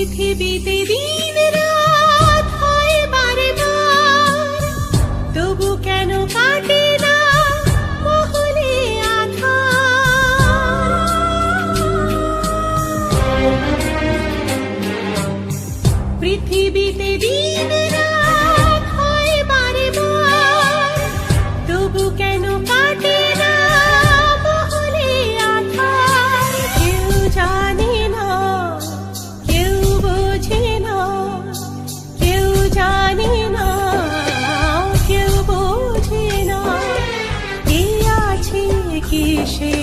পৃথিবীতে দিন রাত হয় বারে বার, তবু কেন কাটে না মহলে আঁধার। পৃথিবীতে দিন রাত হয় বারে বার, তবু কেন কাটে না মহলে আঁধার। কেউ জানে না, কেউ বোঝে না, কেউ জানে না, কেউ বোঝে না, কে আছে কিসে